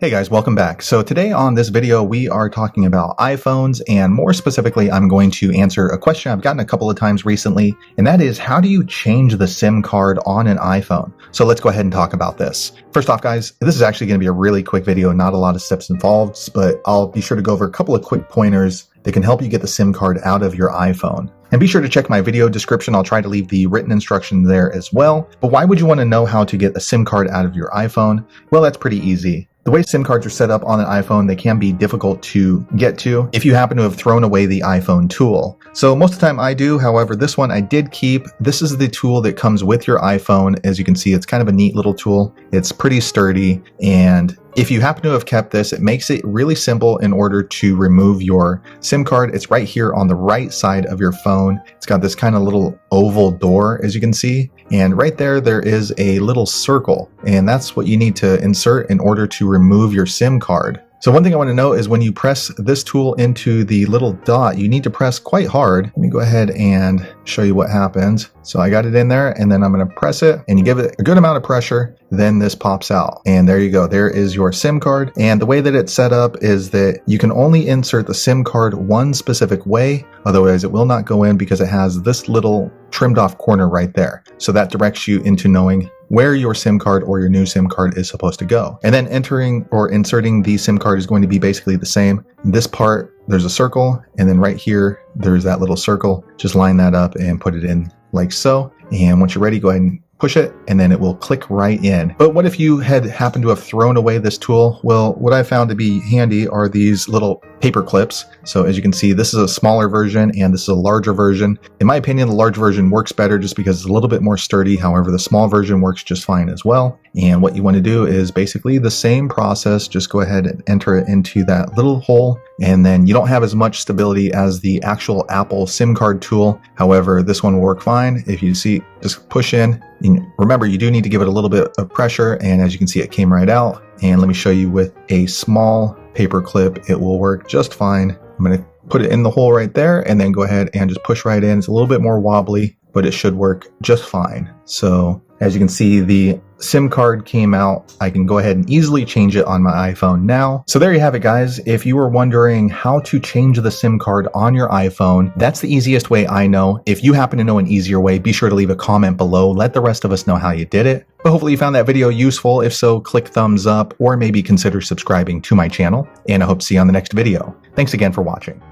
Hey guys, welcome back. So today on this video, we are talking about iPhones, and more specifically, I'm going to answer a question I've gotten a couple of times recently, and that is, how do you change the SIM card on an iPhone? So let's go ahead and talk about this. First off, guys, this is actually going to be a really quick video, not a lot of steps involved, but I'll be sure to go over a couple of quick pointers that can help you get the SIM card out of your iPhone. And be sure to check my video description. I'll try to leave the written instruction there as well. But why would you want to know how to get a SIM card out of your iPhone? Well, that's pretty easy. The way SIM cards are set up on an iPhone, they can be difficult to get to if you happen to have thrown away the iPhone tool. So most of the time I do, however, this one I did keep. This is the tool that comes with your iPhone. As you can see, it's kind of a neat little tool. It's pretty sturdy, and if you happen to have kept this, it makes it really simple in order to remove your SIM card. It's right here on the right side of your phone. It's got this kind of little oval door, as you can see. And right there, there is a little circle, and that's what you need to insert in order to remove your SIM card. So one thing I want to note is when you press this tool into the little dot, you need to press quite hard. Let me go ahead and show you what happens. So I got it in there, and then I'm going to press it, and you give it a good amount of pressure, then this pops out. And there you go. There is your SIM card. And the way that it's set up is that you can only insert the SIM card one specific way. Otherwise, it will not go in because it has this little trimmed off corner right there. So that directs you into knowing where your SIM card or your new SIM card is supposed to go. And then entering or inserting the SIM card is going to be basically the same. This part, there's a circle, and then right here, there's that little circle. Just line that up and put it in like so. And once you're ready, go ahead and push it, and then it will click right in. But what if you had happened to have thrown away this tool? Well, what I found to be handy are these little paper clips. So as you can see, this is a smaller version and this is a larger version. In my opinion, the large version works better just because it's a little bit more sturdy. However, the small version works just fine as well. And what you want to do is basically the same process. Just go ahead and enter it into that little hole, and then you don't have as much stability as the actual Apple SIM card tool. However, this one will work fine. If you see, just push in. And remember, you do need to give it a little bit of pressure, and as you can see, it came right out. And let me show you with a small paper clip, it will work just fine. I'm going to put it in the hole right there, and then go ahead and just push right in. It's a little bit more wobbly, but it should work just fine. So as you can see, the SIM card came out. I can go ahead and easily change it on my iPhone now. So there you have it, guys. If you were wondering how to change the SIM card on your iPhone, that's the easiest way I know. If you happen to know an easier way, be sure to leave a comment below. Let the rest of us know how you did it. But hopefully you found that video useful. If so, click thumbs up or maybe consider subscribing to my channel. And I hope to see you on the next video. Thanks again for watching.